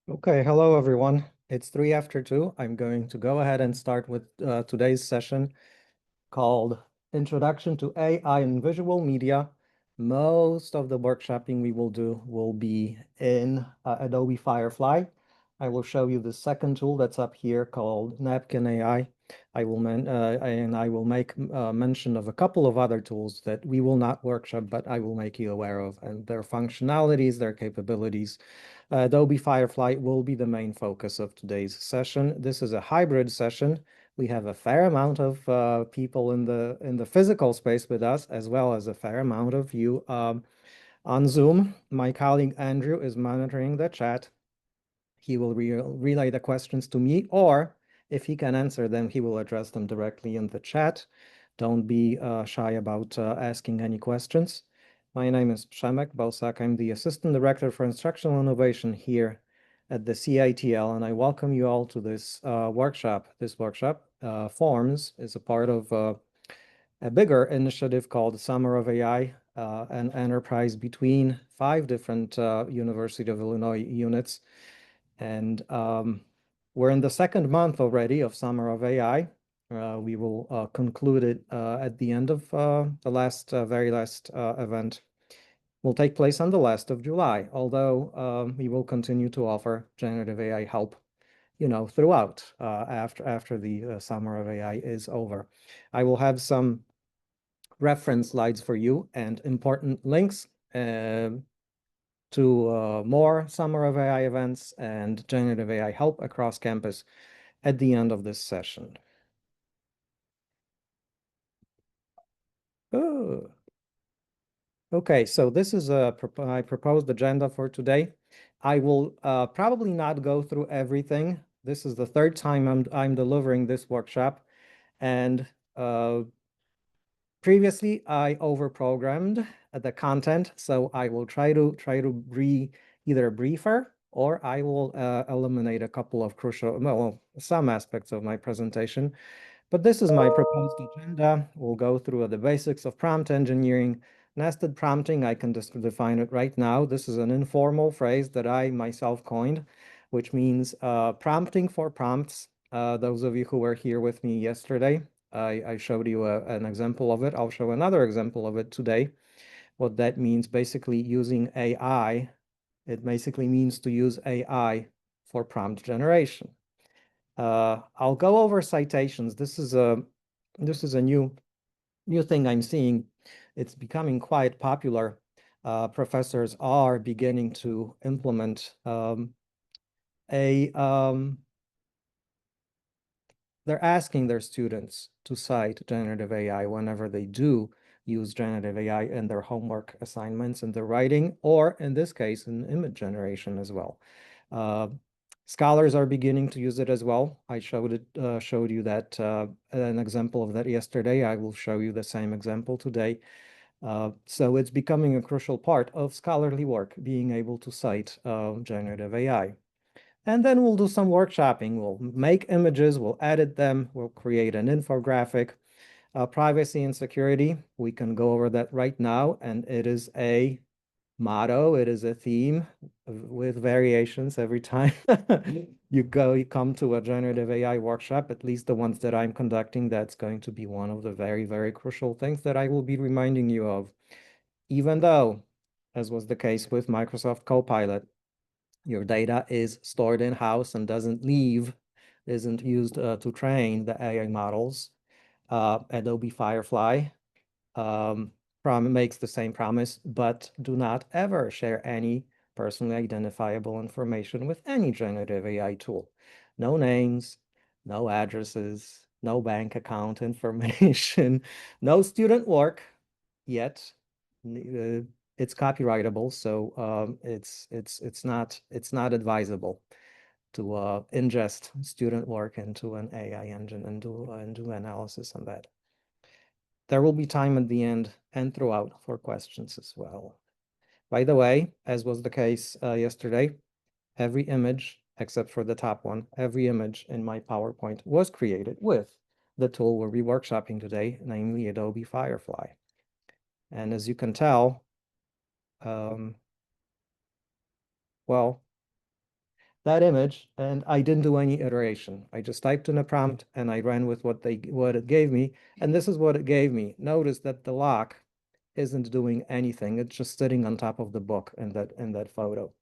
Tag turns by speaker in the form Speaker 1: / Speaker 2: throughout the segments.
Speaker 1: Okay, hello everyone. It's 3 after 2. I'm going to go ahead and start with today's session called Introduction to AI in Visual Media. Most of the workshopping we will do will be in Adobe Firefly. I will show you the second tool that's up here called Napkin AI. I will make mention of a couple of other tools that we will not workshop, but I will make you aware of and their functionalities, their capabilities. Adobe Firefly will be the main focus of today's session. This is a hybrid session. We have a fair amount of people in the physical space with us, as well as a fair amount of you on Zoom. My colleague Andrew is monitoring the chat. He will relay the questions to me, or if he can answer them, he will address them directly in the chat. Don't be shy about asking any questions. My name is Przemek Bosak. I'm the Assistant Director for Instructional Innovation here at the CITL, and I welcome you all to this workshop. This workshop forms is a part of a bigger initiative called Summer of AI, an enterprise between 5 different University of Illinois units. And we're in the second month already of Summer of AI. We will conclude it at the end of the very last event. Will take place on the last of July, although we will continue to offer generative AI help, throughout after the Summer of AI is over. I will have some reference slides for you and important links to more Summer of AI events and generative AI help across campus at the end of this session. Oh. Okay, so this is my proposed agenda for today. I will probably not go through everything. This is the third time I'm delivering this workshop, and previously I overprogrammed the content, so I will try to be either briefer or I will eliminate a couple of crucial, well, some aspects of my presentation. But this is my proposed agenda. We'll go through the basics of prompt engineering. Nested prompting, I can just define it right now. This is an informal phrase that I myself coined, which means prompting for prompts. Those of you who were here with me yesterday, I showed you an example of it. I'll show another example of it today. What that means, basically using AI, it basically means to use AI for prompt generation. I'll go over citations. This is a new thing I'm seeing. It's becoming quite popular. Professors are beginning to implement they're asking their students to cite generative AI whenever they do use generative AI in their homework assignments and their writing, or in this case, in image generation as well. Scholars are beginning to use it as well. I showed you that an example of that yesterday. I will show you the same example today. So it's becoming a crucial part of scholarly work, being able to cite generative AI. And then we'll do some workshopping. We'll make images, we'll edit them, we'll create an infographic. Privacy and security, we can go over that right now, and it is a motto, it is a theme with variations every time you come to a generative AI workshop, at least the ones that I'm conducting. That's going to be one of the very, very crucial things that I will be reminding you of, even though, as was the case with Microsoft Copilot, your data is stored in-house and isn't used to train the AI models. Adobe Firefly makes the same promise, but do not ever share any personally identifiable information with any generative AI tool. No names, no addresses, no bank account information, no student work yet. It's copyrightable, so it's not advisable to ingest student work into an AI engine and do analysis on that. There will be time at the end and throughout for questions as well. By the way, as was the case yesterday, every image, except for the top one, every image in my PowerPoint was created with the tool we'll be workshopping today, namely Adobe Firefly. And as you can tell, well, that image and I didn't do any iteration. I just typed in a prompt and I ran with what it gave me. And this is what it gave me. Notice that the lock isn't doing anything. It's just sitting on top of the book in that photo.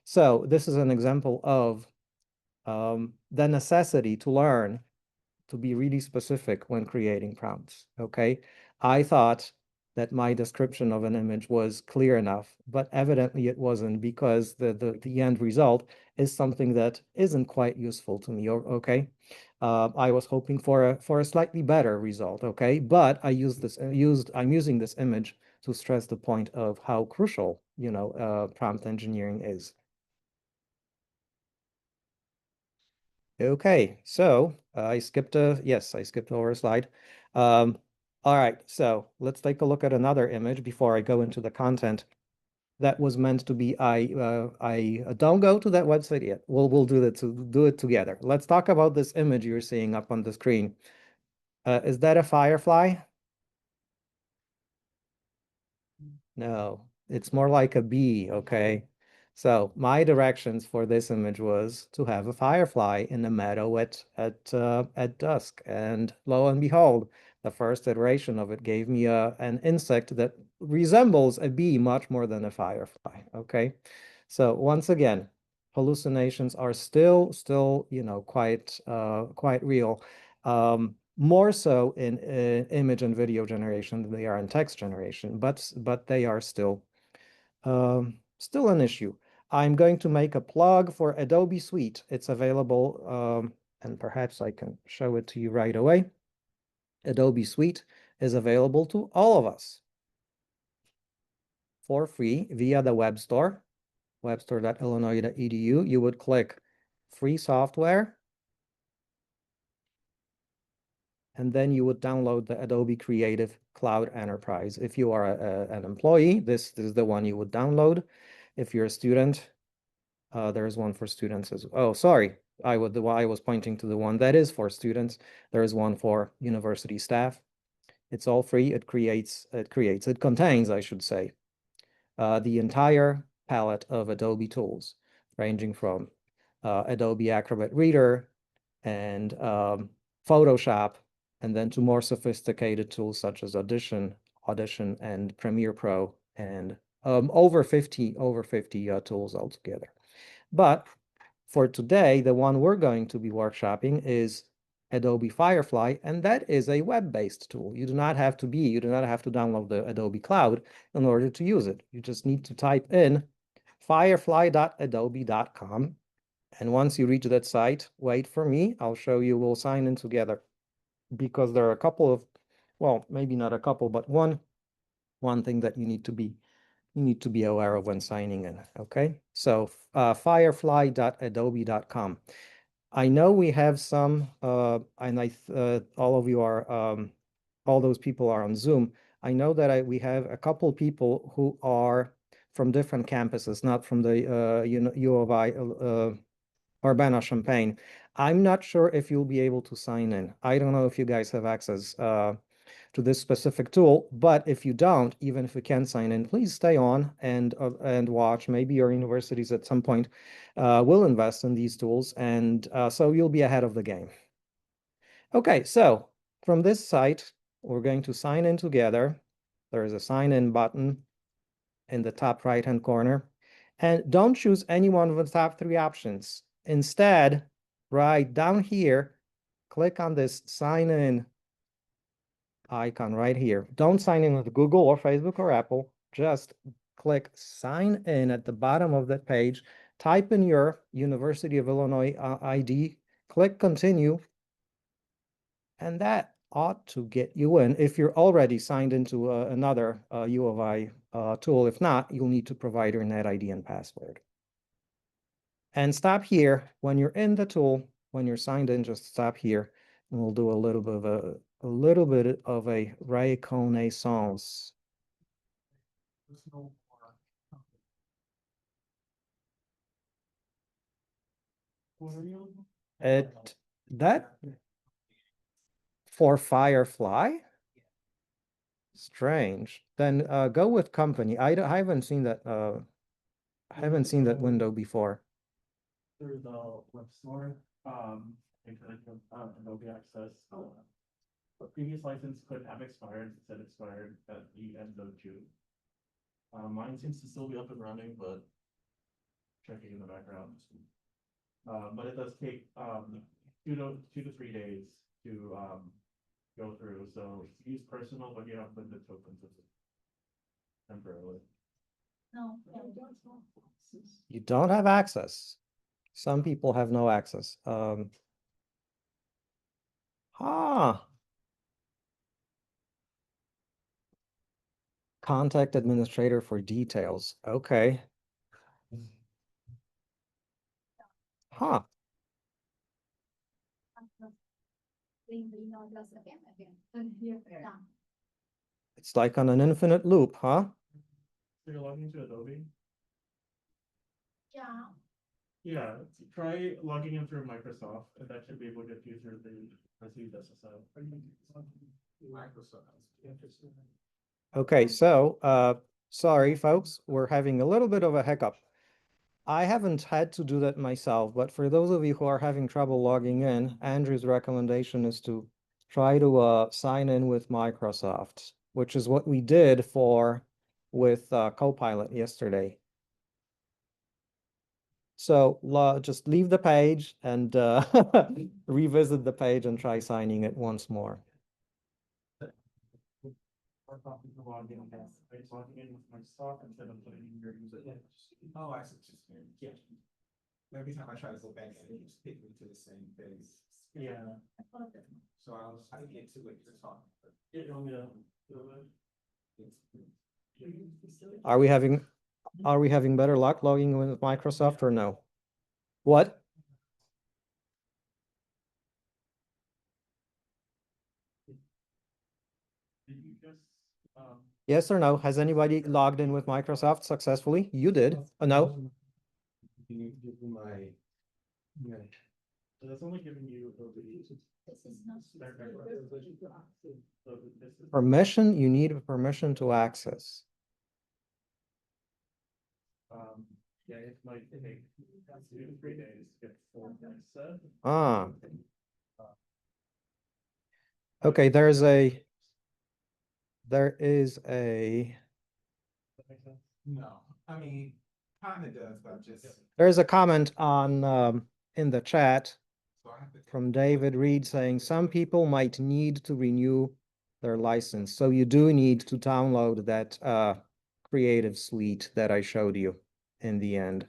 Speaker 1: So this is an example of the necessity to learn to be really specific when creating prompts. Okay. I thought that my description of an image was clear enough, but evidently it wasn't because the end result is something that isn't quite useful to me. Okay. I was hoping for a slightly better result. Okay. But I'm using this image to stress the point of how crucial, prompt engineering is. Okay, so yes, I skipped over a slide. Um, all right, so let's take a look at another image before I go into the content that was meant to be. I don't go to that website yet. We'll do it together. Let's talk about this image you're seeing up on the screen. Is that a Firefly? No, it's more like a bee, okay? So my directions for this image was to have a firefly in the meadow at dusk. And lo and behold, the first iteration of it gave me an insect that resembles a bee much more than a firefly, okay? So once again, hallucinations are still, quite real. More so in image and video generation than they are in text generation, but they are still an issue. I'm going to make a plug for Adobe Suite. It's available, and perhaps I can show it to you right away. Adobe Suite is available to all of us for free via the web store, webstore.illinois.edu. You would click free software, and then you would download the Adobe Creative Cloud Enterprise. If you are an employee, this is the one you would download. If you're a student, there's one for students as well. Oh, sorry. I was pointing to the one that is for students. There is one for university staff. It's all free. It contains, I should say, the entire palette of Adobe tools, ranging from Adobe Acrobat Reader and Photoshop, and then to more sophisticated tools such as Audition and Premiere Pro, and over 50 tools altogether. But for today, the one we're going to be workshopping is Adobe Firefly, and that is a web-based tool. You do not have to download the Adobe Cloud in order to use it. You just need to type in firefly.adobe.com. And once you reach that site, wait for me. I'll show you. We'll sign in together because there are a couple of, well, maybe not a couple, but one thing that you need to be aware of when signing in. Okay, so firefly.adobe.com. I know we have some, and all of you are, all those people are on Zoom. I know that we have a couple people who are from different campuses, not from the U of I, Urbana-Champaign. I'm not sure if you'll be able to sign in. I don't know if you guys have access to this specific tool, but if you don't, even if you can sign in, please stay on and watch. Maybe your universities at some point will invest in these tools, and so you'll be ahead of the game. Okay, so from this site, we're going to sign in together. There is a sign in button in the top right-hand corner. And don't choose any one of the top three options. Instead, right down here, click on this sign in icon right here. Don't sign in with Google or Facebook or Apple. Just click sign in at the bottom of that page. Type in your University of Illinois ID, click continue, and that ought to get you in if you're already signed into another U of I tool. If not, you'll need to provide your net ID and password. And stop here. When you're in the tool, when you're signed in, just stop here, and we'll do a little bit of a reconnaissance. That for Firefly? Strange. Then go with company. I haven't seen that window before.
Speaker 2: through the web store, because of Adobe Access. The previous license could have expired, it said expired at the end of June. Mine seems to still be up and running, but checking in the background. But it does take, 2 to 3 days to, go through, so use personal, but you have limited tokens temporarily.
Speaker 3: No.
Speaker 1: You don't have access. Some people have no access. Contact administrator for details. Okay. Huh. It's like on an infinite loop, huh?
Speaker 2: So you're logging into Adobe?
Speaker 3: Yeah.
Speaker 2: Yeah, try logging in through Microsoft, and that should be able to get you through the received SSL. Microsoft.
Speaker 1: Okay, so sorry folks, we're having a little bit of a hiccup. I haven't had to do that myself, but for those of you who are having trouble logging in, Andrew's recommendation is to try to sign in with Microsoft, which is what we did with Copilot yesterday. So just leave the page and revisit the page and try signing it once more.
Speaker 2: Logging in with Microsoft instead of putting in your user.
Speaker 4: Oh, I see. Yeah. Every time I try to go back, it keeps taking me to the same phase.
Speaker 2: Yeah.
Speaker 4: So I get to what you're talking about.
Speaker 1: Are we having better luck logging in with Microsoft or no? What?
Speaker 2: Did you just,
Speaker 1: Yes or no? Has anybody logged in with Microsoft successfully? You did. No?
Speaker 4: Can you give me my?
Speaker 2: so that's only giving you the.
Speaker 3: This is not.
Speaker 1: Permission, you need permission to access.
Speaker 2: Yeah, it might take 2 to 3 days to get full access.
Speaker 1: Ah. Okay, there is a
Speaker 4: No, I mean, kind of does, but just.
Speaker 1: there's a comment on in the chat
Speaker 4: So I have to.
Speaker 1: from David Reed saying some people might need to renew their license. So you do need to download that Creative Suite that I showed you in the end.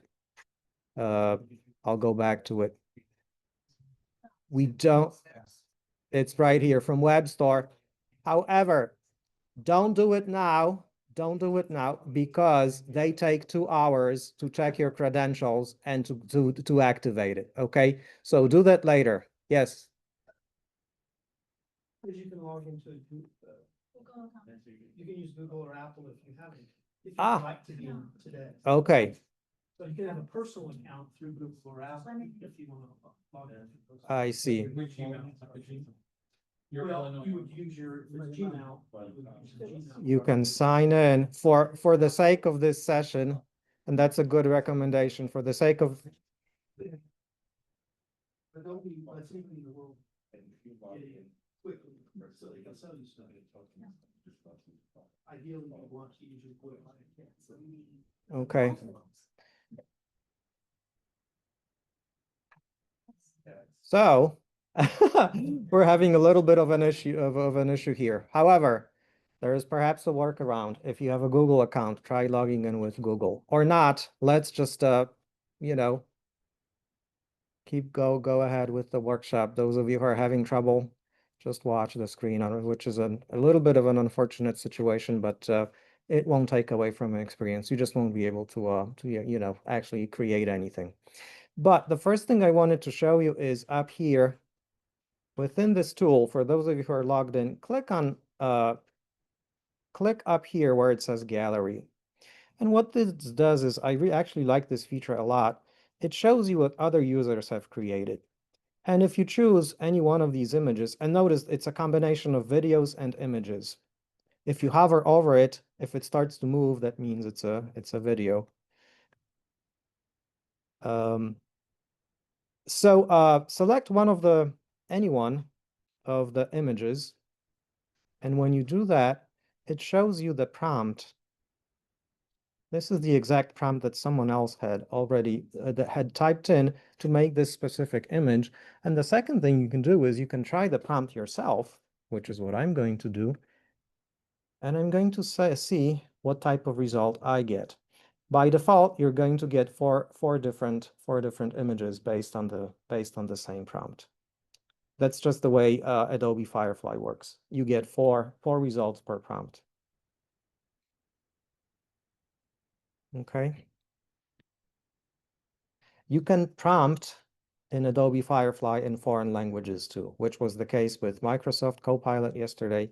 Speaker 1: I'll go back to it. We don't, it's right here from Web Store. However, don't do it now. Don't do it now because they take 2 hours to check your credentials and to activate it. Okay, so do that later. Yes.
Speaker 5: Because you can log into
Speaker 3: Google account.
Speaker 5: you can use Google or Apple if you haven't, if you'd
Speaker 1: Ah.
Speaker 5: like to be in today.
Speaker 1: Okay,
Speaker 5: So you can have a personal account through Google or Apple if you want to log in.
Speaker 1: I see.
Speaker 5: Well, you would use your Gmail.
Speaker 1: You can sign in for the sake of this session, and that's a good recommendation for the sake of.
Speaker 5: Adobe, let's see in the world. Quickly, so they can sell you stuff. Ideally, you want to use your equipment.
Speaker 1: Okay. So we're having a little bit of an issue here. However, there is perhaps a workaround. If you have a Google account, try logging in with Google. Or not, let's just you know, go ahead with the workshop. Those of you who are having trouble, just watch the screen on it, which is a little bit of an unfortunate situation, but it won't take away from an experience. You just won't be able to you know, actually create anything. But the first thing I wanted to show you is up here within this tool. For those of you who are logged in, click up here where it says gallery. And what this does is I actually like this feature a lot. It shows you what other users have created. And if you choose any one of these images, and notice it's a combination of videos and images. If you hover over it, if it starts to move, that means it's a video. So select any one of the images. And when you do that, it shows you the prompt. This is the exact prompt that someone else had already that had typed in to make this specific image. And the second thing you can do is you can try the prompt yourself, which is what I'm going to do. And I'm going to see what type of result I get. By default, you're going to get four different images based on the same prompt. That's just the way Adobe Firefly works. You get four results per prompt. Okay. You can prompt in Adobe Firefly in foreign languages too, which was the case with Microsoft Copilot yesterday.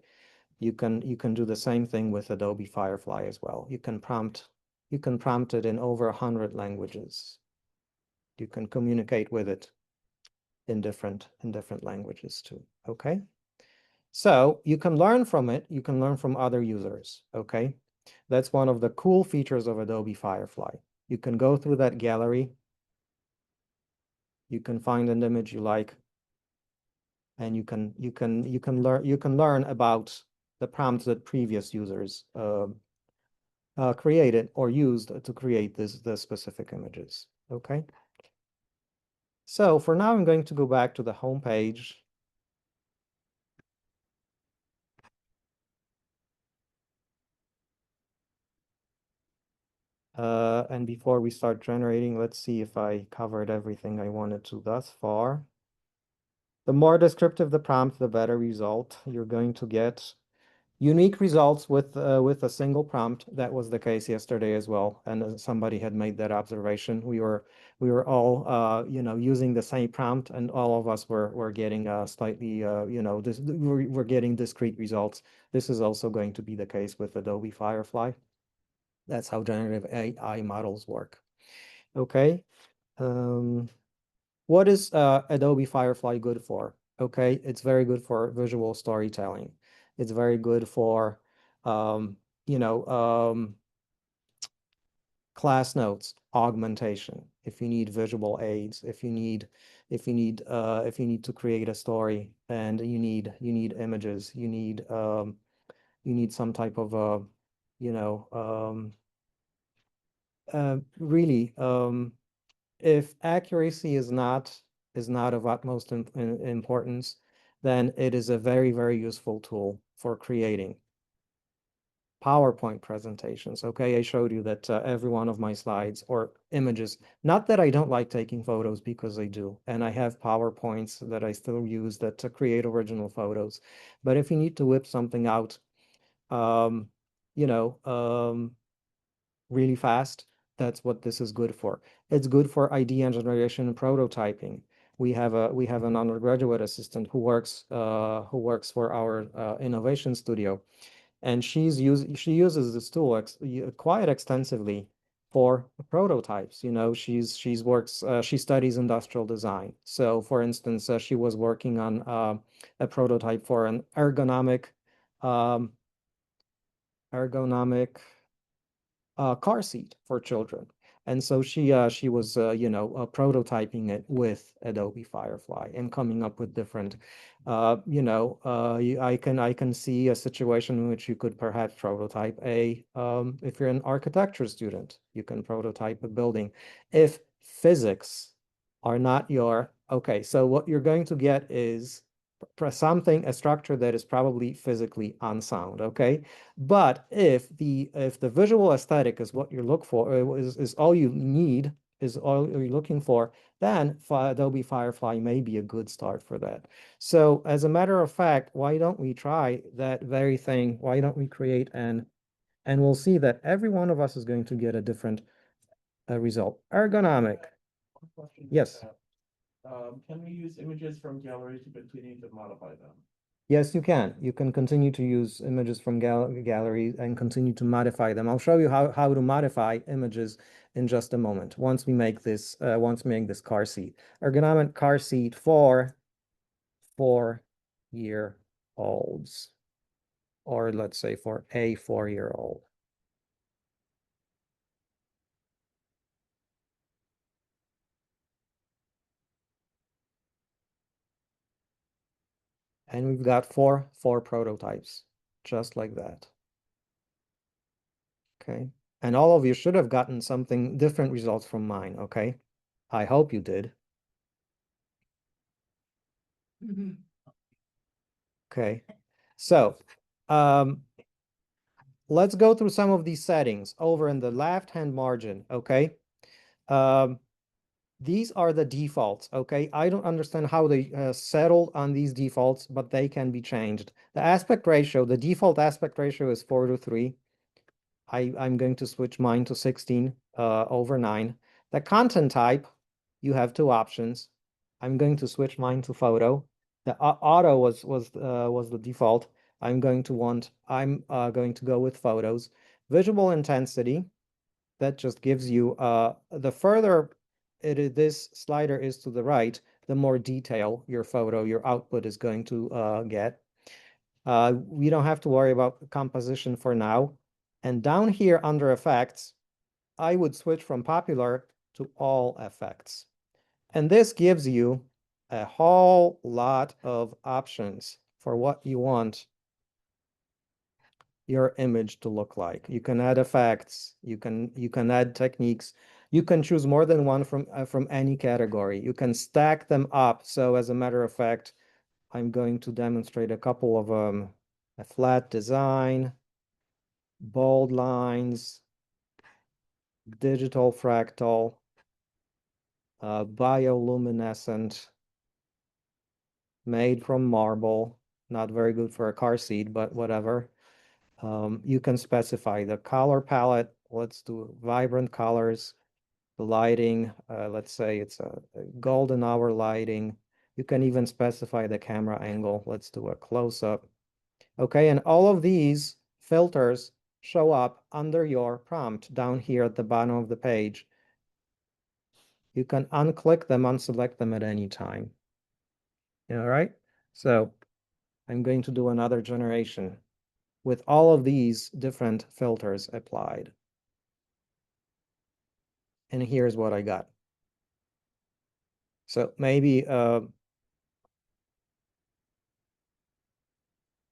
Speaker 1: You can do the same thing with Adobe Firefly as well. You can prompt it in over 100 languages. You can communicate with it in different languages too. Okay. So you can learn from it. You can learn from other users. Okay. That's one of the cool features of Adobe Firefly. You can go through that gallery. You can find an image you like, and you can learn about the prompts that previous users created or used to create the specific images. Okay. So for now, I'm going to go back to the home page. And before we start generating, let's see if I covered everything I wanted to thus far. The more descriptive the prompt, the better result you're going to get. Unique results with a single prompt. That was the case yesterday as well, and somebody had made that observation. We were all using the same prompt, and all of us were getting slightly we're getting discrete results. This is also going to be the case with Adobe Firefly. That's how generative AI models work. Okay. What is Adobe Firefly good for? Okay, it's very good for visual storytelling. It's very good for, um, you know, um, class notes, augmentation. If you need visual aids, if you need to create a story and you need images, you need some type of really if accuracy is not of utmost importance, then it is a very, very useful tool for creating PowerPoint presentations. Okay, I showed you that every one of my slides or images, not that I don't like taking photos, because I do, and I have PowerPoints that I still use that to create original photos. But if you need to whip something out, um, you know, really fast, that's what this is good for. It's good for idea generation and prototyping. We have an undergraduate assistant who works for our innovation studio, and she uses this tool quite extensively for prototypes. She studies industrial design. So for instance, she was working on a prototype for an um, ergonomic car seat for children. And so she was prototyping it with Adobe Firefly and coming up with different I can see a situation in which you could perhaps prototype if you're an architecture student, you can prototype a building. If physics are not okay, so what you're going to get is a structure that is probably physically unsound. Okay, but if the visual aesthetic is what you look for, is all you need, is all you're looking for, then Adobe Firefly may be a good start for that. So as a matter of fact, why don't we try that very thing? Why don't we create and we'll see that every one of us is going to get a different result. Ergonomic.
Speaker 2: One question.
Speaker 1: Yes.
Speaker 2: Can we use images from galleries to continue to modify them?
Speaker 1: Yes, you can. You can continue to use images from gallery and continue to modify them. I'll show you how to modify images in just a moment. Once we make this car seat. Ergonomic car seat for 4-year-olds, or let's say for a 4-year-old. And we've got four prototypes, just like that. Okay. And all of you should have gotten something different results from mine, okay? I hope you did. Okay. So, let's go through some of these settings over in the left-hand margin, okay? These are the defaults, okay? I don't understand how they settled on these defaults, but they can be changed. The aspect ratio, the default aspect ratio is 4:3. I'm going to switch mine to 16/9. The content type, you have two options. I'm going to switch mine to photo. The auto was the default. I'm going to go with photos. Visual intensity, that just gives you the further this slider is to the right, the more detail your photo, your output is going to get. We don't have to worry about composition for now. And down here under effects, I would switch from popular to all effects. And this gives you a whole lot of options for what you want your image to look like. You can add effects, you can add techniques, you can choose more than one from any category. You can stack them up. So as a matter of fact, I'm going to demonstrate a couple of a flat design, bold lines, digital fractal, bioluminescent, made from marble, not very good for a car seat, but whatever. You can specify the color palette. Let's do vibrant colors, the lighting. Let's say it's a golden hour lighting. You can even specify the camera angle. Let's do a close-up. Okay, and all of these filters show up under your prompt down here at the bottom of the page. You can unclick them, unselect them at any time. All right, so I'm going to do another generation with all of these different filters applied. And here's what I got. So maybe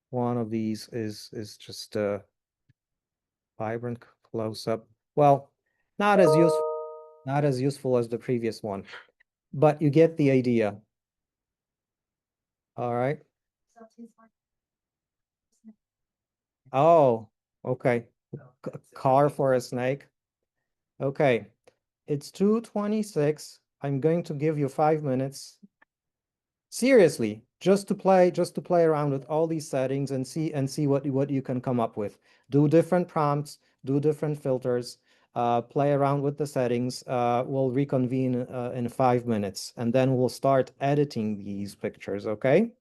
Speaker 1: one of these is just a vibrant close-up. Well, not as useful as the previous one, but you get the idea. All right. Oh, okay. Car for a snake. Okay. It's 2:26. I'm going to give you 5 minutes. Seriously, just to play around with all these settings and see what you can come up with. Do different prompts, do different filters, play around with the settings. We'll reconvene in 5 minutes, and then we'll start editing these pictures, okay?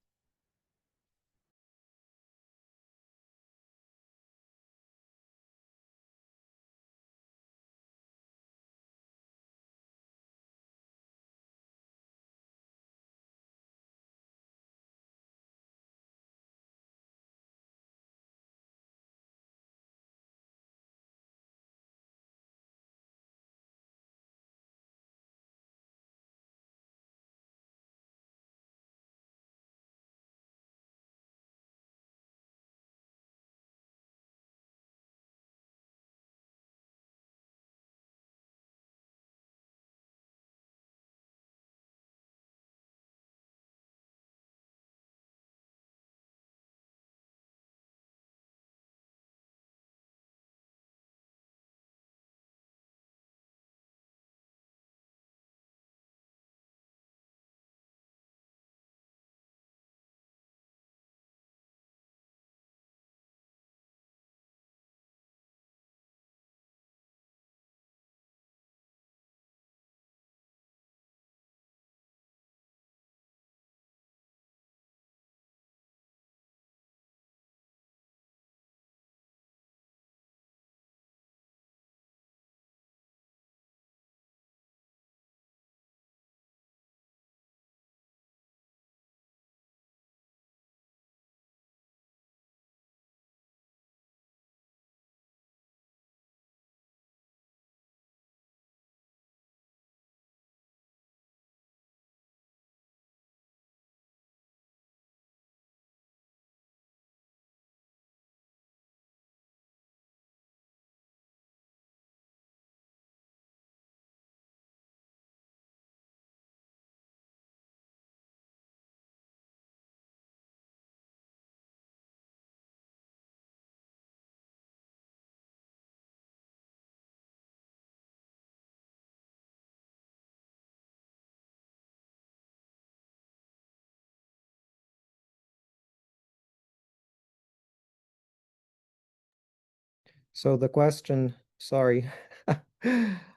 Speaker 1: So the question, sorry,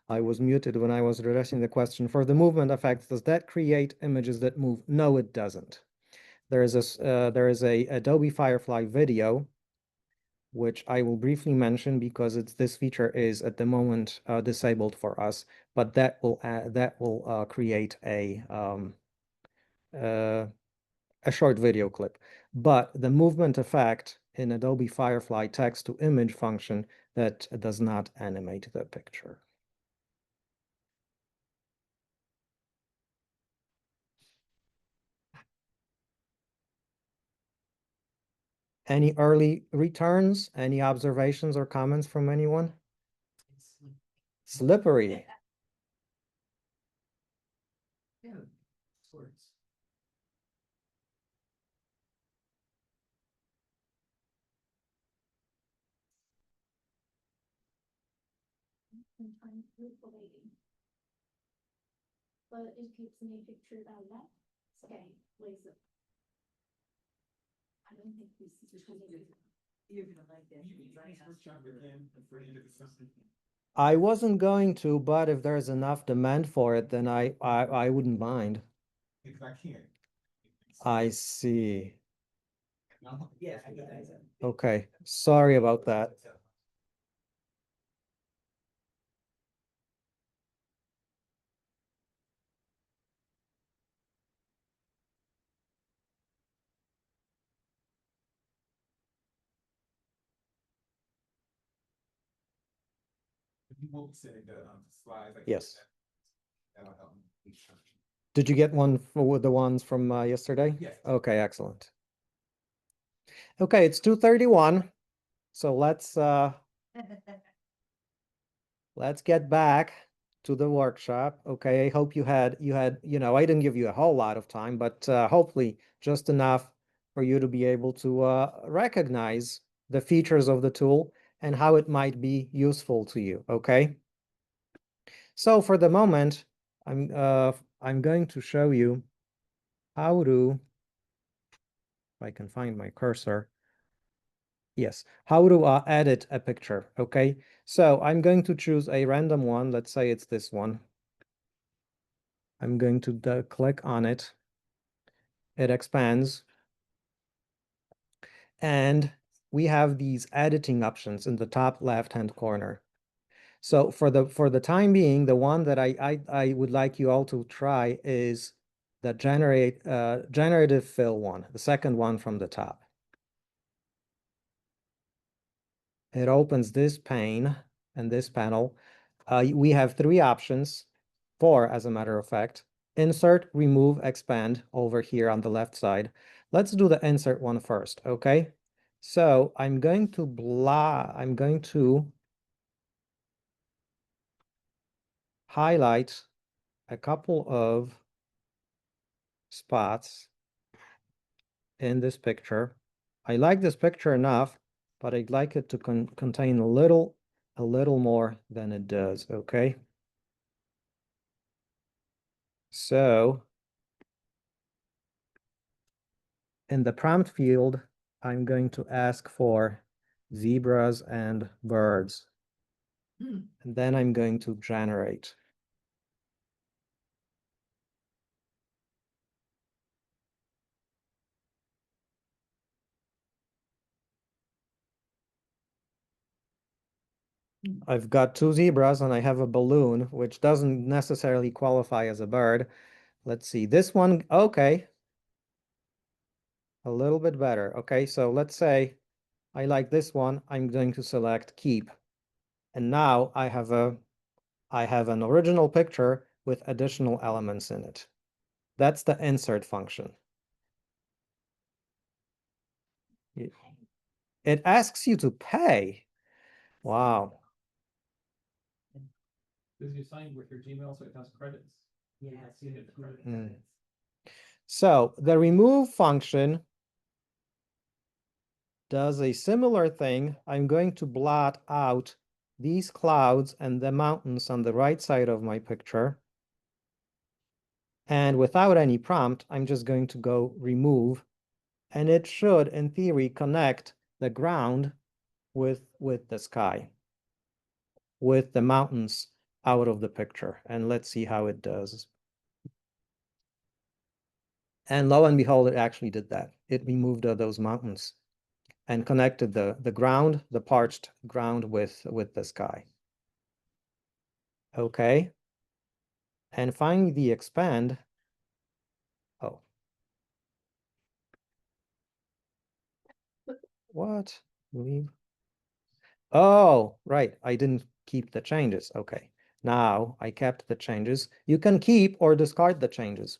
Speaker 1: I was muted when I was addressing the question. For the movement effects, does that create images that move? No, it doesn't. There is a Adobe Firefly video, which I will briefly mention because this feature is at the moment disabled for us, but that will create a short video clip. But the movement effect in Adobe Firefly text to image function, that does not animate the picture. Any early returns? Any observations or comments from anyone? Slippery.
Speaker 5: Yeah, sports.
Speaker 3: Sometimes manipulating. But it keeps me picture that left. Okay, laser. I don't think this is.
Speaker 6: You're gonna like that.
Speaker 1: I wasn't going to, but if there's enough demand for it, then I wouldn't mind.
Speaker 4: Because I can't.
Speaker 1: I see.
Speaker 6: Yeah, I get that.
Speaker 1: Okay, sorry about that.
Speaker 4: If you won't send the slides.
Speaker 1: Yes.
Speaker 4: That'll help me.
Speaker 1: Did you get one for the ones from yesterday?
Speaker 4: Yes.
Speaker 1: Okay, excellent. Okay, it's 2:31. So let's get back to the workshop. Okay, I hope you had, I didn't give you a whole lot of time, but hopefully just enough for you to be able to recognize the features of the tool and how it might be useful to you. Okay. So for the moment, I'm going to show you how to, if I can find my cursor. Yes, how to edit a picture. Okay, so I'm going to choose a random one. Let's say it's this one. I'm going to click on it. It expands. And we have these editing options in the top left-hand corner. So for the time being, the one that I would like you all to try is the generative fill one, the second one from the top. It opens this pane and this panel. We have three options, four as a matter of fact. Insert, remove, expand over here on the left side. Let's do the insert one first, okay? So I'm going to highlight a couple of spots in this picture. I like this picture enough, but I'd like it to contain a little more than it does, okay? So in the prompt field, I'm going to ask for zebras and birds. And then I'm going to generate. I've got two zebras and I have a balloon, which doesn't necessarily qualify as a bird. Let's see, this one, okay. A little bit better. Okay, so let's say I like this one. I'm going to select keep. And now I have an original picture with additional elements in it. That's the insert function. It asks you to pay. Wow.
Speaker 2: Because you signed with your Gmail, so it has credits.
Speaker 6: Yeah,
Speaker 2: See it, credits.
Speaker 1: Mm. So the remove function does a similar thing. I'm going to blot out these clouds and the mountains on the right side of my picture. And without any prompt, I'm just going to go remove, and it should, in theory, connect the ground with the sky. with the mountains out of the picture. And let's see how it does. And lo and behold, it actually did that. It removed those mountains and connected the ground, the parched ground with the sky. Okay. And finally, the expand. Oh. What? Leave. Oh, right. I didn't keep the changes. Okay. Now I kept the changes. You can keep or discard the changes.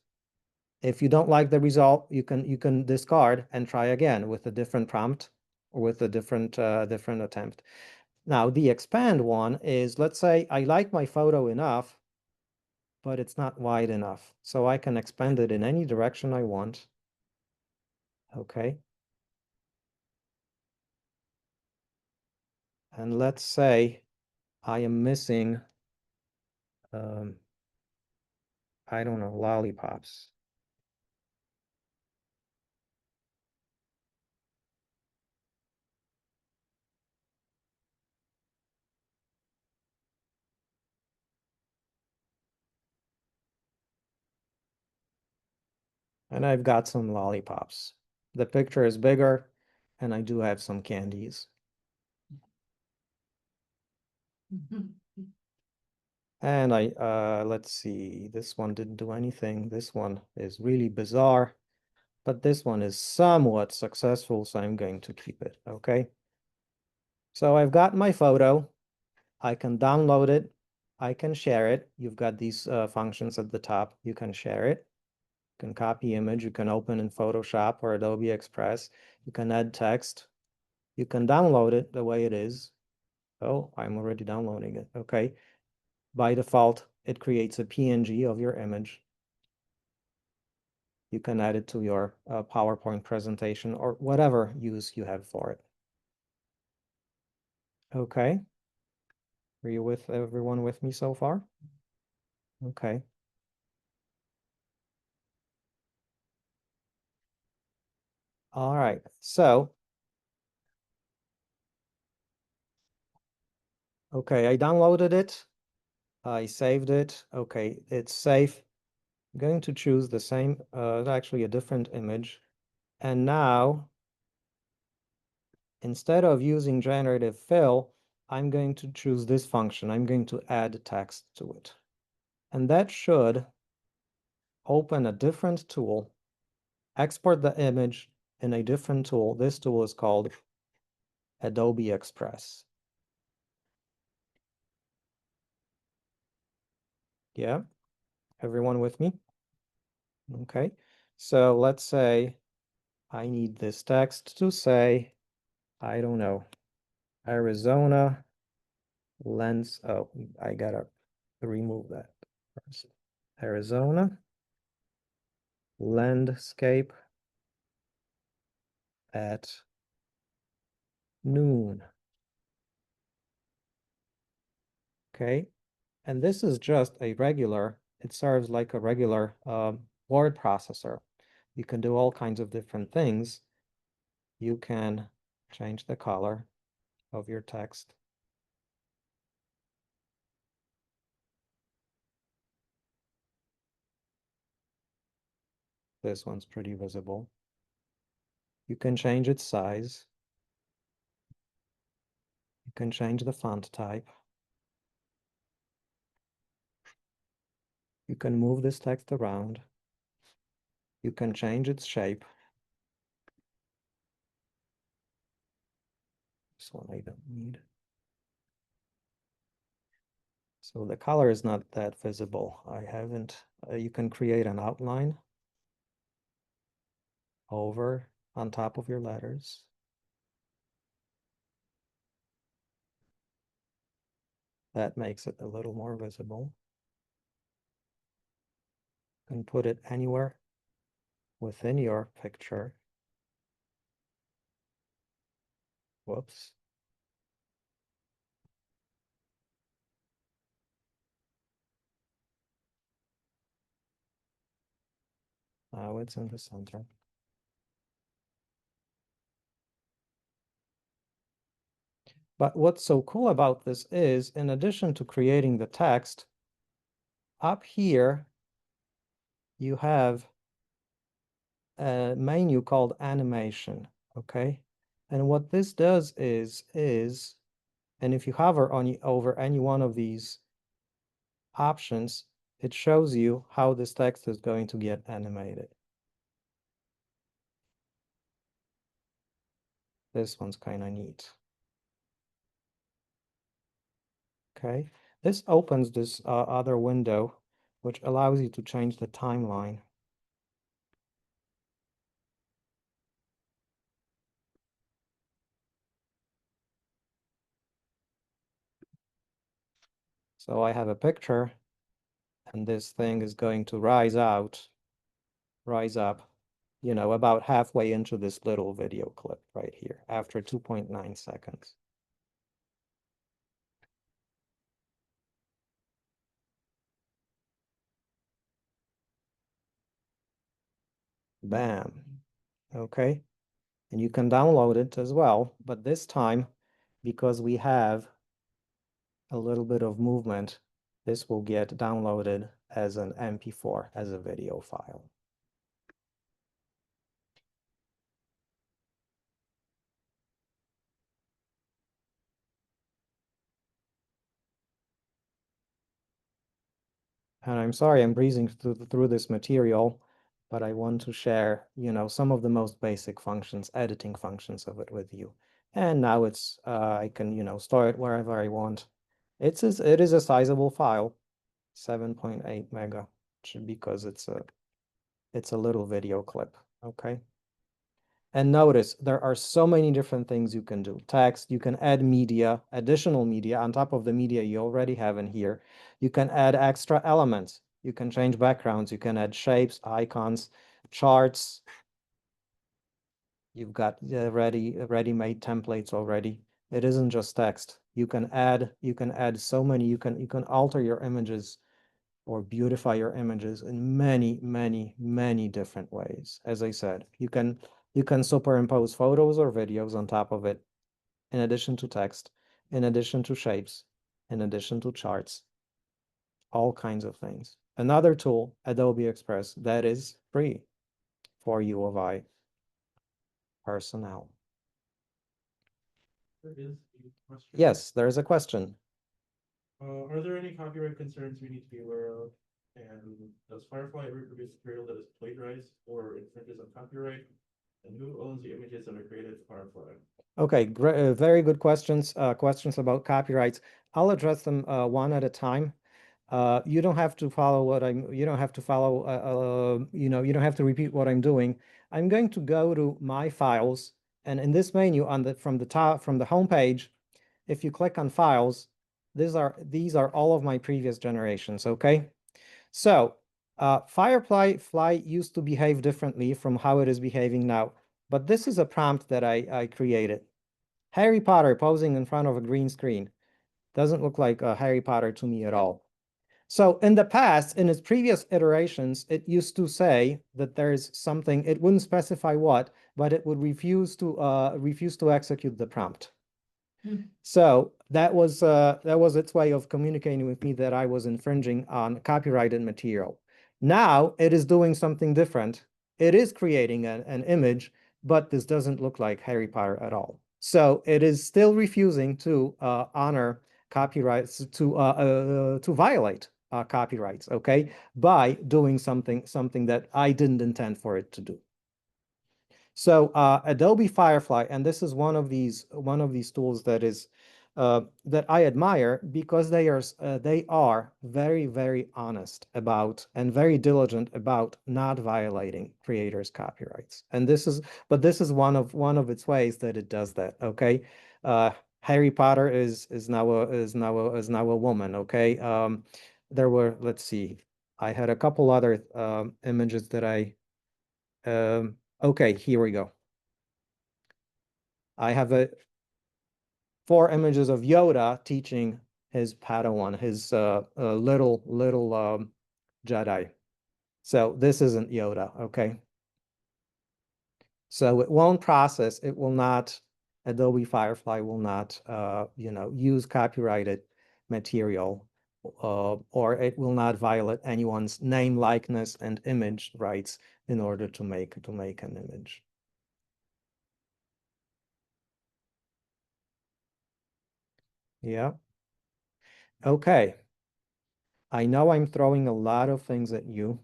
Speaker 1: If you don't like the result, you can discard and try again with a different prompt or with a different attempt. Now the expand one is, let's say I like my photo enough, but it's not wide enough. So I can expand it in any direction I want. Okay. And let's say I am missing, I don't know, lollipops. And I've got some lollipops. The picture is bigger, and I do have some candies. And let's see, this one didn't do anything. This one is really bizarre, but this one is somewhat successful, so I'm going to keep it, okay? So I've got my photo. I can download it. I can share it. You've got these functions at the top. You can share it. You can copy image. You can open in Photoshop or Adobe Express. You can add text. You can download it the way it is. Oh, I'm already downloading it. Okay. By default, it creates a PNG of your image. You can add it to your PowerPoint presentation or whatever use you have for it. Okay. Are you with everyone with me so far? Okay. All right. So, okay, I downloaded it. I saved it. Okay, it's safe. I'm going to choose the same, actually a different image. And now, instead of using generative fill, I'm going to choose this function. I'm going to add text to it. And that should open a different tool, export the image in a different tool. This tool is called Adobe Express. Yeah, everyone with me? Okay, so let's say I need this text to say, I don't know, Arizona lens. Oh, I gotta remove that first. Arizona landscape at noon. Okay, and this is just a regular, it serves like a regular word processor. You can do all kinds of different things. You can change the color of your text. This one's pretty visible. You can change its size. You can change the font type. You can move this text around. You can change its shape. This one I don't need. So the color is not that visible. I haven't, you can create an outline over on top of your letters. That makes it a little more visible. You can put it anywhere within your picture. Whoops. Now it's in the center. But what's so cool about this is, in addition to creating the text, up here, you have a menu called animation, okay? And what this does is, and if you hover over any one of these options, it shows you how this text is going to get animated. This one's kind of neat. Okay, this opens this other window, which allows you to change the timeline. So I have a picture, and this thing is going to rise up, you know, about halfway into this little video clip right here after 2.9 seconds. Bam. Okay. And you can download it as well, but this time, because we have a little bit of movement, this will get downloaded as an MP4, as a video file. And I'm sorry I'm breezing through this material, but I want to share, you know, some of the most basic functions, editing functions of it with you. And now it's, I can, you know, store it wherever I want. It is a sizable file, 7.8 mega, because it's a little video clip, okay? And notice there are so many different things you can do. Text, you can add media, additional media on top of the media you already have in here. You can add extra elements. You can change backgrounds. You can add shapes, icons, charts. You've got ready-made templates already. It isn't just text. You can add so many. You can alter your images or beautify your images in many, many, many different ways. As I said, you can superimpose photos or videos on top of it, in addition to text, in addition to shapes, in addition to charts, all kinds of things. Another tool, Adobe Express, that is free for U of I personnel.
Speaker 2: There is a question.
Speaker 1: Yes, there's a question.
Speaker 2: Are there any copyright concerns we need to be aware of? And does Firefly ever produce material that is plagiarized or infringes on copyright? And who owns the images that are created in Firefly?
Speaker 1: Okay, great, very good questions. Questions about copyrights. I'll address them one at a time. You don't have to follow what I'm. You don't have to follow. You know, you don't have to repeat what I'm doing. I'm going to go to my files, and in this menu from the home page, if you click on files, these are all of my previous generations. Okay, so Firefly used to behave differently from how it is behaving now. But this is a prompt that I created. Harry Potter posing in front of a green screen. Doesn't look like Harry Potter to me at all. So in the past, in its previous iterations, it used to say that there is something, it wouldn't specify what, but it would refuse to execute the prompt. So that was its way of communicating with me that I was infringing on copyrighted material. Now it is doing something different. It is creating an image, but this doesn't look like Harry Potter at all. So it is still refusing to honor copyrights, to violate copyrights, okay, by doing something that I didn't intend for it to do. So Adobe Firefly, and this is one of these tools that is that I admire because they are very, very honest about and very diligent about not violating creators' copyrights. And this is one of its ways that it does that. Okay, Harry Potter is now a woman. Okay, there were, let's see, I had a couple other images that I. Okay, here we go. I have 4 images of Yoda teaching his Padawan, his little Jedi. So this isn't Yoda, okay? So it won't process, it will not Adobe Firefly will not, use copyrighted material, or it will not violate anyone's name, likeness, and image rights in order to make an image. Yeah. Okay. I know I'm throwing a lot of things at you,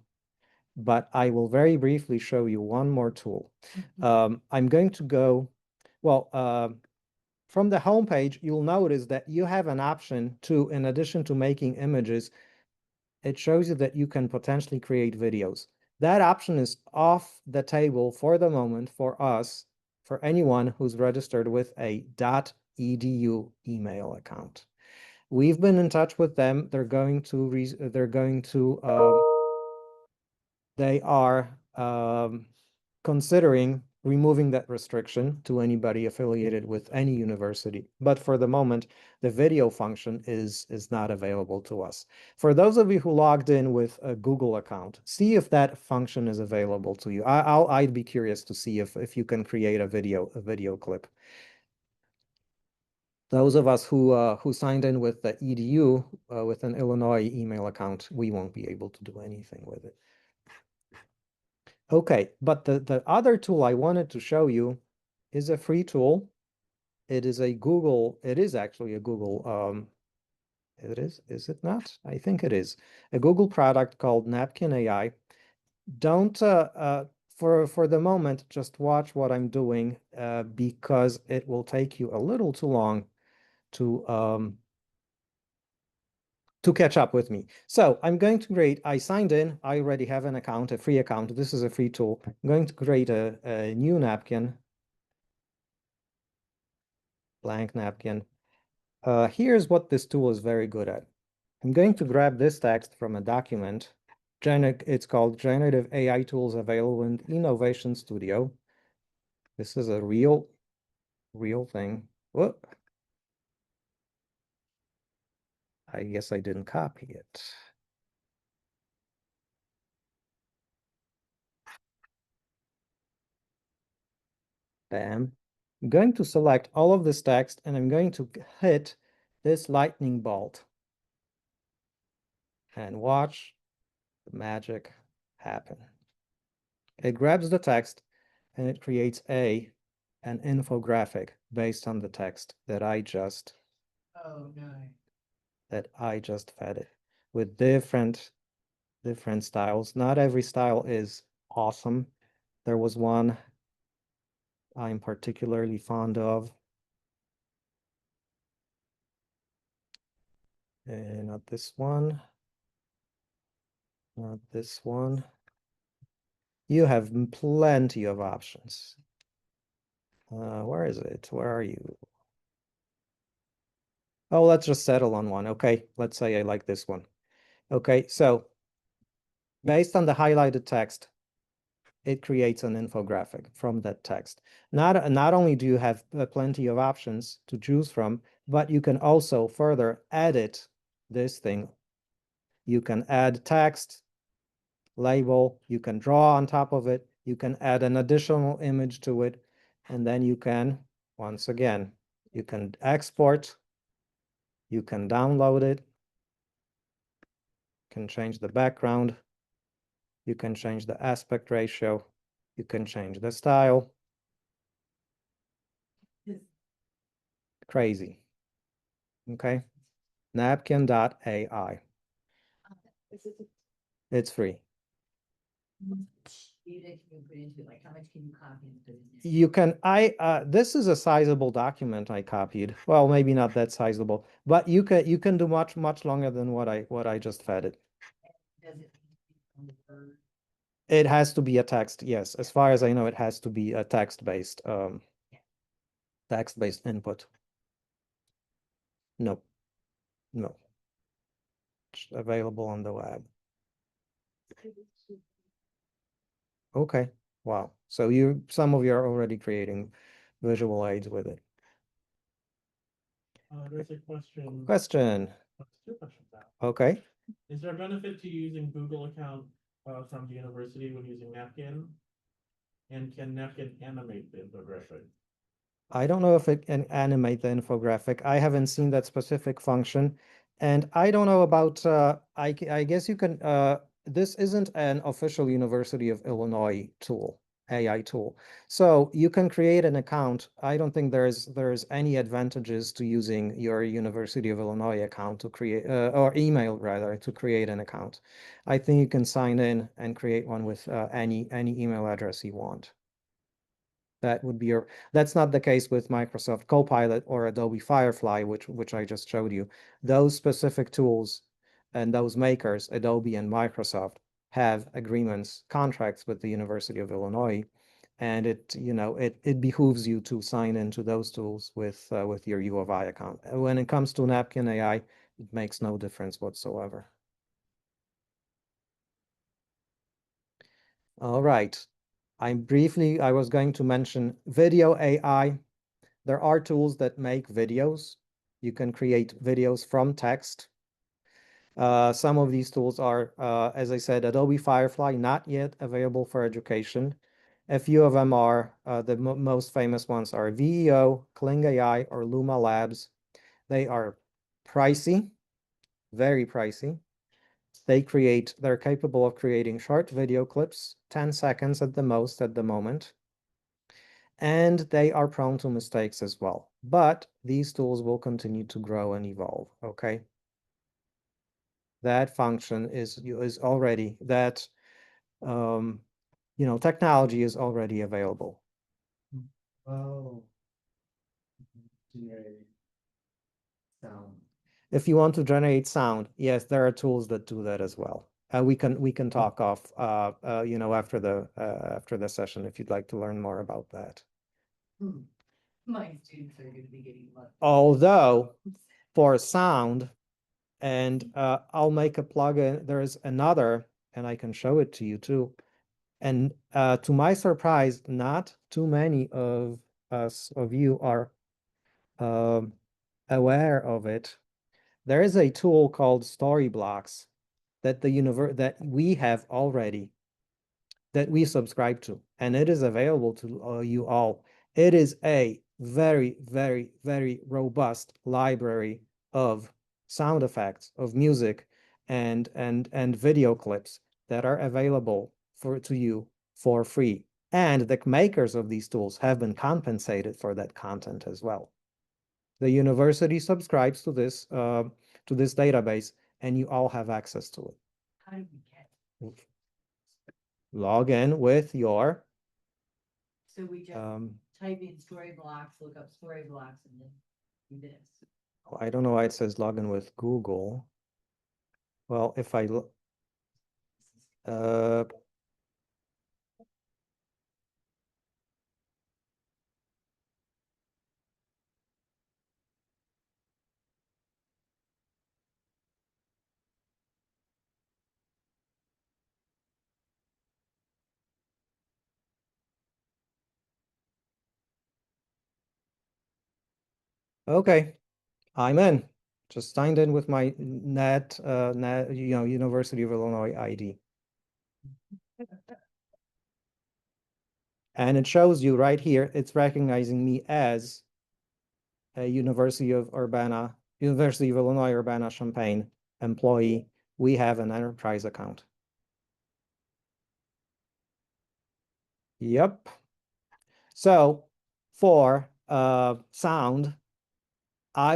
Speaker 1: but I will very briefly show you one more tool. I'm going to go, well, from the home page, you'll notice that you have an option to, in addition to making images, it shows you that you can potentially create videos. That option is off the table for the moment for us, for anyone who's registered with a .edu email account. We've been in touch with them. They are considering removing that restriction to anybody affiliated with any university. But for the moment, the video function is not available to us. For those of you who logged in with a Google account, see if that function is available to you. I'd be curious to see if you can create a video clip. Those of us who signed in with the EDU, with an Illinois email account, we won't be able to do anything with it. Okay, but the other tool I wanted to show you is a free tool. It is actually a Google, is it not? I think it is. A Google product called Napkin AI. Don't, for the moment, just watch what I'm doing, because it will take you a little too long to catch up with me. So I'm going to create, I signed in, I already have an account, a free account. This is a free tool. I'm going to create a new napkin, blank napkin. Here's what this tool is very good at. I'm going to grab this text from a document. It's called Generative AI Tools Available in Innovation Studio. This is a real thing. Whoop. I guess I didn't copy it. Bam. I'm going to select all of this text and I'm going to hit this lightning bolt and watch the magic happen. It grabs the text and it creates an infographic based on the text that I just fed it with different styles. Not every style is awesome. There was one I'm particularly fond of. And not this one. Not this one. You have plenty of options. Where is it? Where are you? Oh, let's just settle on one. Okay, let's say I like this one. Okay, so based on the highlighted text, it creates an infographic from that text. Not only do you have plenty of options to choose from, but you can also further edit this thing. You can add text, label, you can draw on top of it, you can add an additional image to it, and then you can, once again, you can export, you can download it, you can change the background, you can change the aspect ratio, you can change the style. Crazy. Okay. Napkin.ai. It's free.
Speaker 6: Like how much can you copy and put in there?
Speaker 1: You can, this is a sizable document I copied. Well, maybe not that sizable, but you can do much longer than what I just fed it.
Speaker 6: Does it on the Word?
Speaker 1: It has to be a text, yes. As far as I know, it has to be a text-based input. No. It's available on the web. Okay. Wow. So some of you are already creating visual aids with it.
Speaker 2: There's a question.
Speaker 1: Question.
Speaker 2: Two questions now.
Speaker 1: Okay.
Speaker 2: Is there a benefit to using Google account from the university when using Napkin? And can Napkin animate the infographic?
Speaker 1: I don't know if it can animate the infographic. I haven't seen that specific function. And I don't know about, I guess you can, this isn't an official University of Illinois tool, AI tool. So you can create an account. I don't think there's any advantages to using your University of Illinois account to create, or email rather, to create an account. I think you can sign in and create one with any email address you want. That would be your, that's not the case with Microsoft Copilot or Adobe Firefly, which I just showed you. Those specific tools and those makers, Adobe and Microsoft, have agreements, contracts with the University of Illinois, and it behooves you to sign into those tools with your U of I account. When it comes to Napkin AI, it makes no difference whatsoever. All right. I was going to mention video AI. There are tools that make videos. You can create videos from text. Some of these tools are, as I said, Adobe Firefly, not yet available for education. A few of them are, the most famous ones are VEO, Kling AI, or Luma Labs. They are pricey, very pricey. They're capable of creating short video clips, 10 seconds at the most at the moment. And they are prone to mistakes as well. But these tools will continue to grow and evolve, okay? That function is already, technology is already available.
Speaker 4: Oh. Generate sound.
Speaker 1: If you want to generate sound, yes, there are tools that do that as well. We can talk off, after the session if you'd like to learn more about that.
Speaker 6: My students are gonna be getting lucky.
Speaker 1: Although for sound, and I'll make a plugin. There is another, and I can show it to you too. And to my surprise, not too many of you are aware of it. There is a tool called Storyblocks that that we have already, that we subscribe to, and it is available to you all. It is a very, very, very robust library of sound effects, of music, and video clips that are available to you for free. And the makers of these tools have been compensated for that content as well. The university subscribes to this database, and you all have access to it.
Speaker 6: How did we get?
Speaker 1: Log in with your
Speaker 6: So we just type in story blocks, look up story blocks, and then do this.
Speaker 1: I don't know why it says login with Google. Well, if I look, okay, I'm in. Just signed in with my University of Illinois ID. And it shows you right here, it's recognizing me as a University of Illinois Urbana-Champaign employee. We have an enterprise account. Yep. So for sound,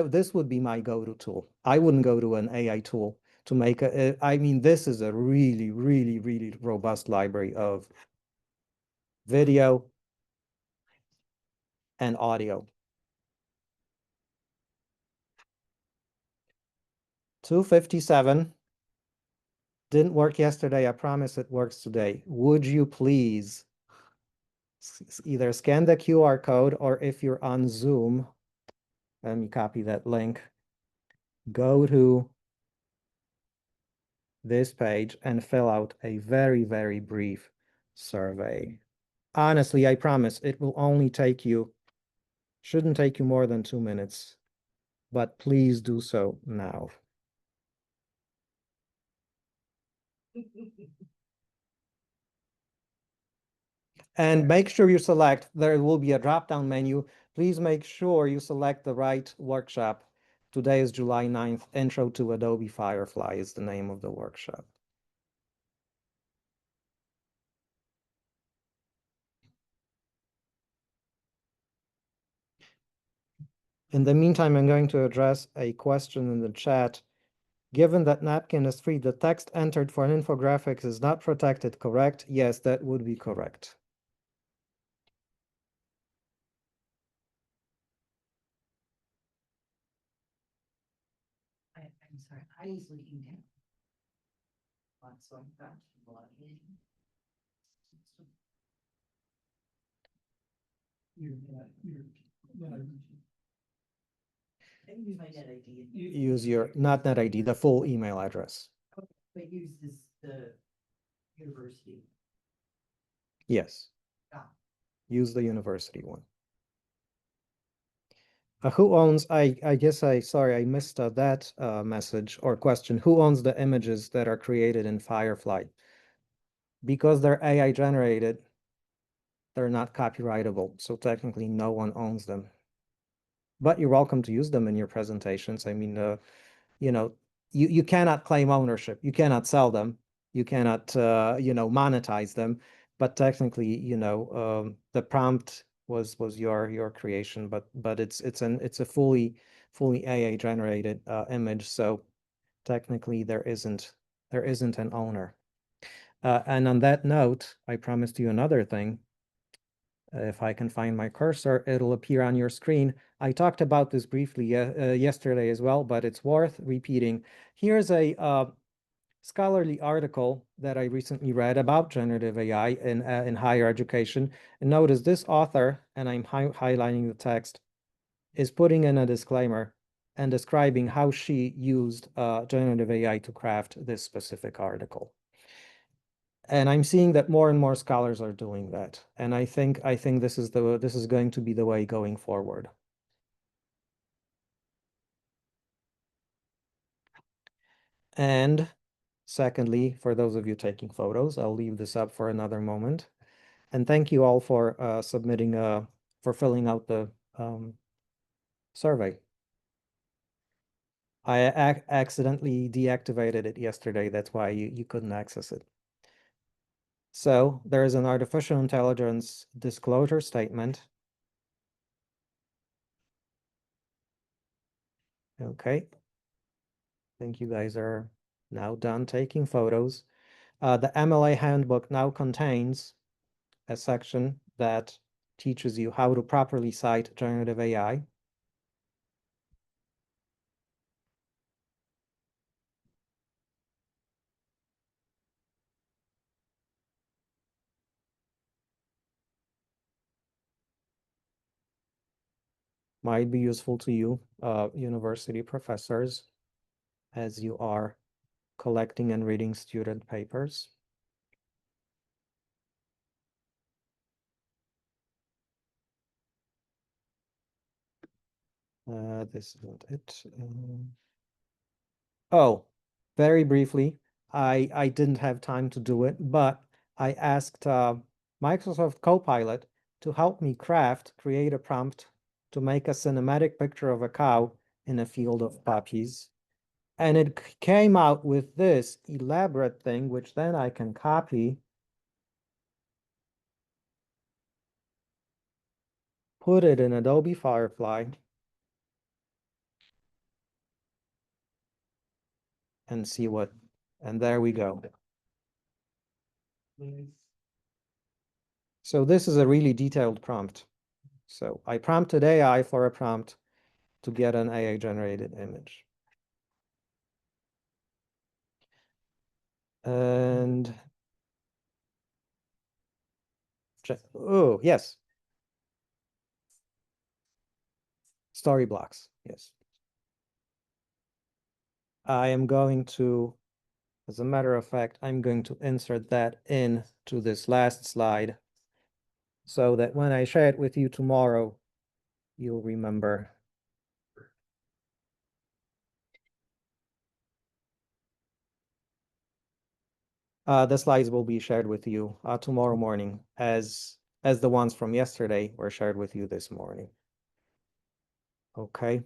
Speaker 1: this would be my go-to tool. I wouldn't go to an AI tool to make this is a really, really, really robust library of video and audio. 257. Didn't work yesterday. I promise it works today. Would you please either scan the QR code, or if you're on Zoom, let me copy that link. Go to this page and fill out a very, very brief survey. Honestly, I promise it will only shouldn't take you more than 2 minutes, but please do so now. And make sure you select, there will be a drop-down menu. please make sure you select the right workshop. Today is July 9th. Intro to Adobe Firefly is the name of the workshop. In the meantime, I'm going to address a question in the chat. Given that napkin is free, the text entered for an infographics is not protected, correct? Yes, that would be correct.
Speaker 6: I'm sorry, I usually email. So I'm back to login. I use my net ID.
Speaker 1: Use your, not net ID, the full email address.
Speaker 6: But use the university.
Speaker 1: Yes.
Speaker 6: Ah.
Speaker 1: Use the university one. Who owns, I guess sorry, I missed that message or question. Who owns the images that are created in Firefly? Because they're AI generated, they're not copyrightable. So technically no one owns them. But you're welcome to use them in your presentations. I mean, you know, you cannot claim ownership. You cannot sell them. You cannot, monetize them. But technically, the prompt was your creation. But it's a fully AI generated image. So technically, there isn't an owner. And on that note, I promised you another thing. If I can find my cursor, it'll appear on your screen. I talked about this briefly yesterday as well, but it's worth repeating. Here's a scholarly article that I recently read about generative AI in higher education. And notice this author, and I'm highlighting the text, is putting in a disclaimer and describing how she used generative AI to craft this specific article. And I'm seeing that more and more scholars are doing that. And I think this is going to be the way going forward. And secondly, for those of you taking photos, I'll leave this up for another moment. And thank you all for submitting, for filling out the survey. I accidentally deactivated it yesterday. That's why you couldn't access it. So there is an artificial intelligence disclosure statement. Okay. I think you guys are now done taking photos. The MLA handbook now contains a section that teaches you how to properly cite generative AI. Might be useful to you, university professors, as you are collecting and reading student papers. This isn't it. Oh, very briefly, I didn't have time to do it, but I asked Microsoft Copilot to help me create a prompt to make a cinematic picture of a cow in a field of poppies. And it came out with this elaborate thing, which then I can copy, put it in Adobe Firefly, and see what, and there we go. So this is a really detailed prompt. So I prompted AI for a prompt to get an AI generated image. And oh, yes. Story blocks, yes. I am going to, as a matter of fact, I'm going to insert that in to this last slide so that when I share it with you tomorrow, you'll remember. The slides will be shared with you tomorrow morning as the ones from yesterday were shared with you this morning. Okay.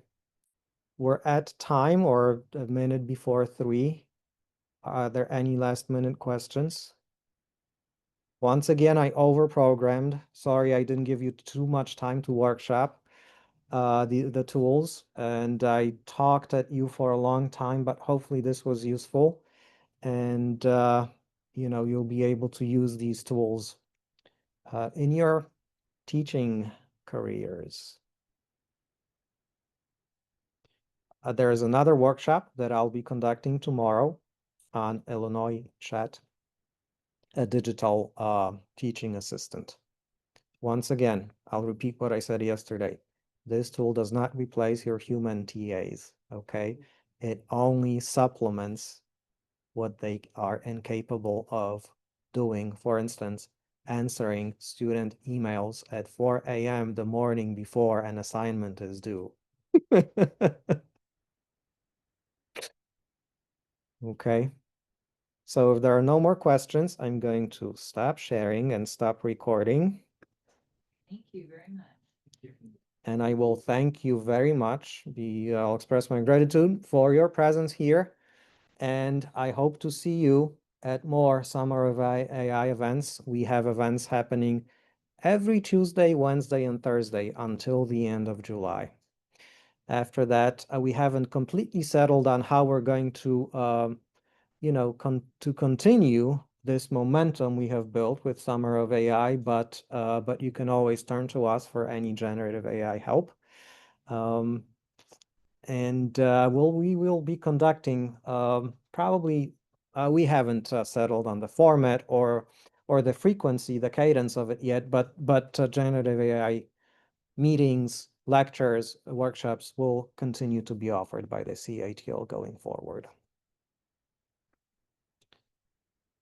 Speaker 1: We're at time or a minute before 3. Are there any last minute questions? Once again, I overprogrammed. Sorry, I didn't give you too much time to workshop the tools, and I talked at you for a long time, but hopefully this was useful, and you know, you'll be able to use these tools in your teaching careers. There is another workshop that I'll be conducting tomorrow on Illinois Chat, a digital teaching assistant. Once again, I'll repeat what I said yesterday. This tool does not replace your human TAs, okay? It only supplements what they are incapable of doing. For instance, answering student emails at 4 a.m. the morning before an assignment is due. Okay. So if there are no more questions, I'm going to stop sharing and stop recording.
Speaker 6: Thank you very much.
Speaker 1: And I will thank you very much. I'll express my gratitude for your presence here. And I hope to see you at more Summer of AI events. We have events happening every Tuesday, Wednesday, and Thursday until the end of July. After that, we haven't completely settled on how we're going to, you know, to continue this momentum we have built with Summer of AI, but you can always turn to us for any generative AI help. And we will be conducting probably we haven't settled on the format or the frequency, the cadence of it yet, but generative AI meetings, lectures, workshops will continue to be offered by the CATL going forward.